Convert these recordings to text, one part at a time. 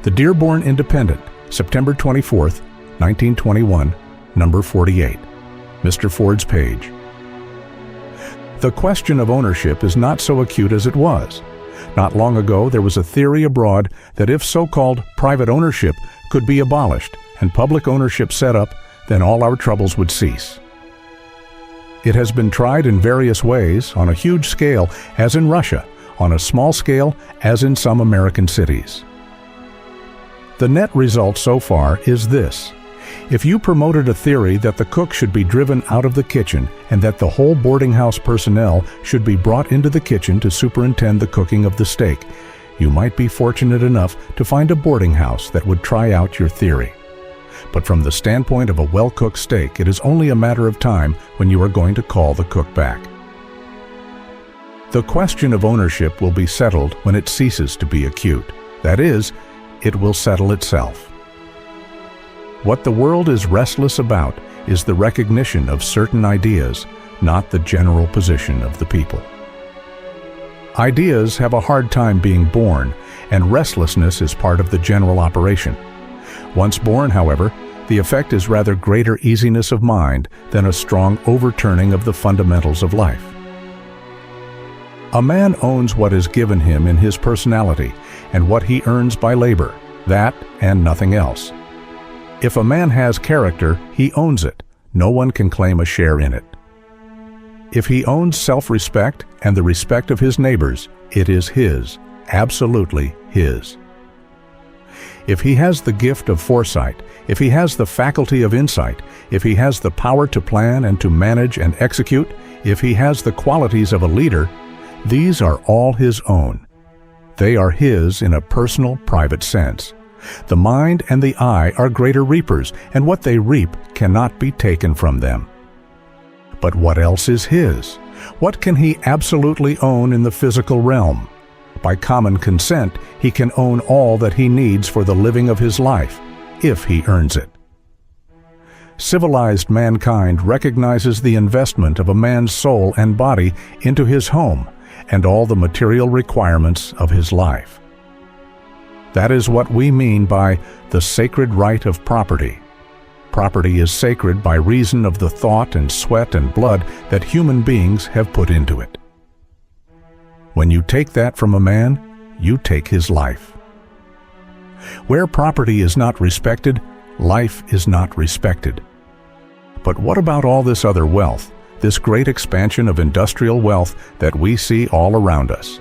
The Dearborn Independent, September 24, 1921, number 48. Mr. Ford's page. The question of ownership is not so acute as it was. Not long ago, there was a theory abroad that if so-called private ownership could be abolished and public ownership set up, then all our troubles would cease. It has been tried in various ways, on a huge scale, as in Russia, on a small scale, as in some American cities. The net result so far is this. If you promoted a theory that the cook should be driven out of the kitchen and that the whole boarding house personnel should be brought into the kitchen to superintend the cooking of the steak, you might be fortunate enough to find a boarding house that would try out your theory. But from the standpoint of a well-cooked steak, it is only a matter of time when you are going to call the cook back. The question of ownership will be settled when it ceases to be acute. That is, it will settle itself. What the world is restless about is the recognition of certain ideas, not the general position of the people. Ideas have a hard time being born, and restlessness is part of the general operation. Once born, however, the effect is rather greater easiness of mind than a strong overturning of the fundamentals of life. A man owns what is given him in his personality and what he earns by labor, that and nothing else. If a man has character, he owns it. No one can claim a share in it. If he owns self-respect and the respect of his neighbors, it is his, absolutely his. If he has the gift of foresight, if he has the faculty of insight, if he has the power to plan and to manage and execute, if he has the qualities of a leader, these are all his own. They are his in a personal, private sense. The mind and the eye are greater reapers, and what they reap cannot be taken from them. But what else is his? What can he absolutely own in the physical realm? By common consent, he can own all that he needs for the living of his life, if he earns it. Civilized mankind recognizes the investment of a man's soul and body into his home and all the material requirements of his life. That is what we mean by the sacred right of property. Property is sacred by reason of the thought and sweat and blood that human beings have put into it. When you take that from a man, you take his life. Where property is not respected, life is not respected. But what about all this other wealth, this great expansion of industrial wealth that we see all around us?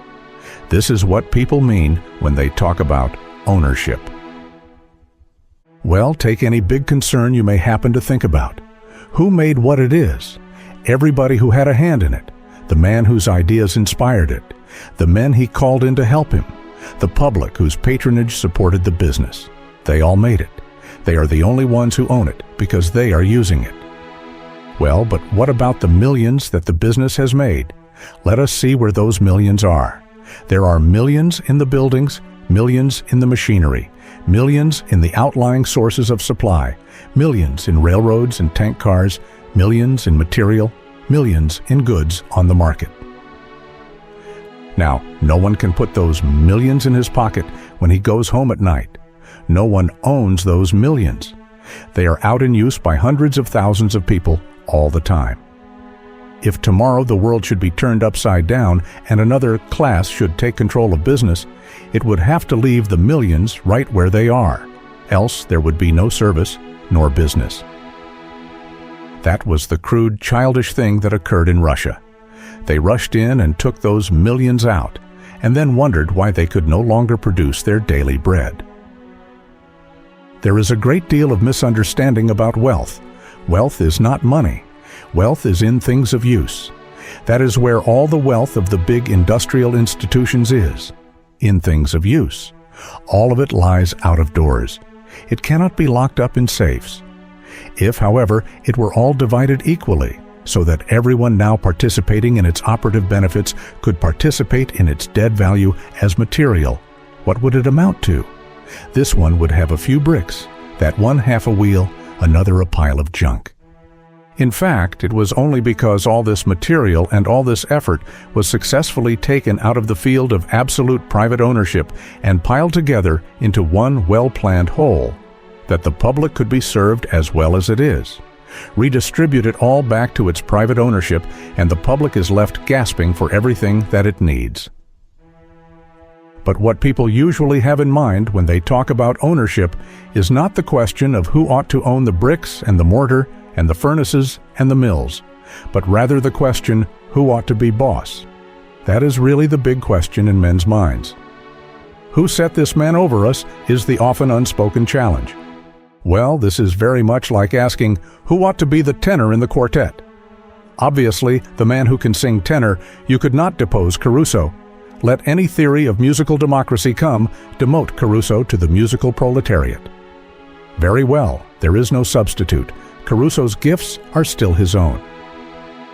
This is what people mean when they talk about ownership. Well, take any big concern you may happen to think about. Who made what it is? Everybody who had a hand in it. The man whose ideas inspired it. The men he called in to help him. The public whose patronage supported the business. They all made it. They are the only ones who own it because they are using it. Well, but what about the millions that the business has made? Let us see where those millions are. There are millions in the buildings, millions in the machinery, millions in the outlying sources of supply, millions in railroads and tank cars, millions in material, millions in goods on the market. Now, no one can put those millions in his pocket when he goes home at night. No one owns those millions. They are out in use by hundreds of thousands of people all the time. If tomorrow the world should be turned upside down and another class should take control of business, it would have to leave the millions right where they are. Else there would be no service nor business. That was the crude, childish thing that occurred in Russia. They rushed in and took those millions out, and then wondered why they could no longer produce their daily bread. There is a great deal of misunderstanding about wealth. Wealth is not money. Wealth is in things of use. That is where all the wealth of the big industrial institutions is, in things of use. All of it lies out of doors. It cannot be locked up in safes. If, however, it were all divided equally, so that everyone now participating in its operative benefits could participate in its dead value as material, what would it amount to? This one would have a few bricks, that one half a wheel, another a pile of junk. In fact, it was only because all this material and all this effort was successfully taken out of the field of absolute private ownership and piled together into one well-planned whole that the public could be served as well as it is. Redistribute it all back to its private ownership, and the public is left gasping for everything that it needs. But what people usually have in mind when they talk about ownership is not the question of who ought to own the bricks and the mortar and the furnaces and the mills, but rather the question, who ought to be boss? That is really the big question in men's minds. Who set this man over us is the often unspoken challenge. Well, this is very much like asking, who ought to be the tenor in the quartet? Obviously, the man who can sing tenor, you could not depose Caruso. Let any theory of musical democracy come, demote Caruso to the musical proletariat. Very well, there is no substitute. Caruso's gifts are still his own.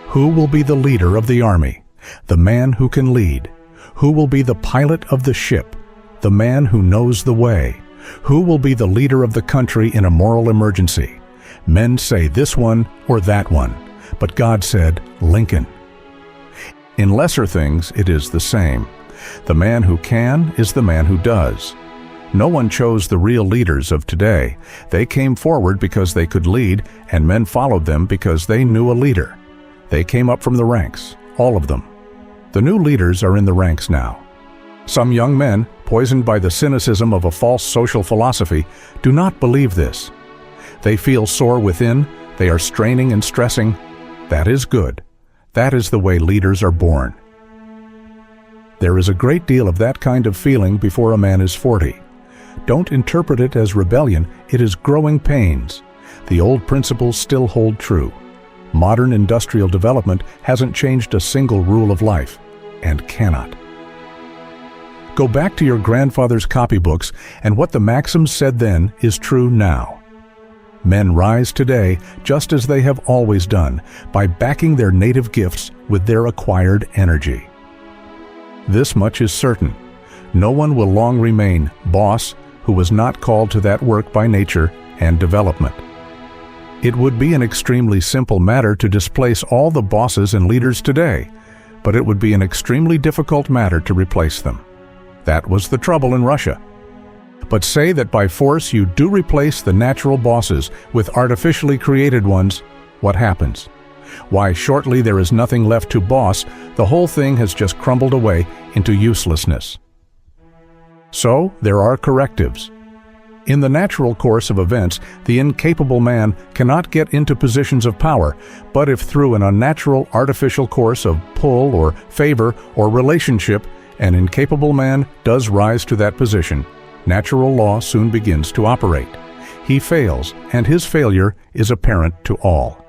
Who will be the leader of the army? The man who can lead. Who will be the pilot of the ship? The man who knows the way. Who will be the leader of the country in a moral emergency? Men say this one or that one, but God said Lincoln. In lesser things, it is the same. The man who can is the man who does. No one chose the real leaders of today. They came forward because they could lead, and men followed them because they knew a leader. They came up from the ranks, all of them. The new leaders are in the ranks now. Some young men, poisoned by the cynicism of a false social philosophy, do not believe this. They feel sore within, they are straining and stressing. That is good. That is the way leaders are born. There is a great deal of that kind of feeling before a man is 40. Don't interpret it as rebellion, it is growing pains. The old principles still hold true. Modern industrial development hasn't changed a single rule of life, and cannot. Go back to your grandfather's copybooks, and what the maxims said then is true now. Men rise today just as they have always done, by backing their native gifts with their acquired energy. This much is certain. No one will long remain boss who was not called to that work by nature and development. It would be an extremely simple matter to displace all the bosses and leaders today, but it would be an extremely difficult matter to replace them. That was the trouble in Russia. But say that by force you do replace the natural bosses with artificially created ones, what happens? Why, shortly there is nothing left to boss, the whole thing has just crumbled away into uselessness. So, there are correctives. In the natural course of events, the incapable man cannot get into positions of power, but if through an unnatural artificial course of pull or favor or relationship, an incapable man does rise to that position, natural law soon begins to operate. He fails, and his failure is apparent to all.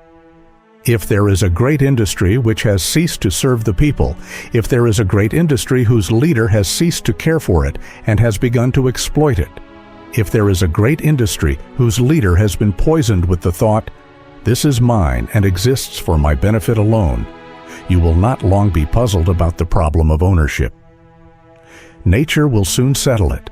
If there is a great industry which has ceased to serve the people, if there is a great industry whose leader has ceased to care for it and has begun to exploit it, if there is a great industry whose leader has been poisoned with the thought, "This is mine and exists for my benefit alone," you will not long be puzzled about the problem of ownership. Nature will soon settle it.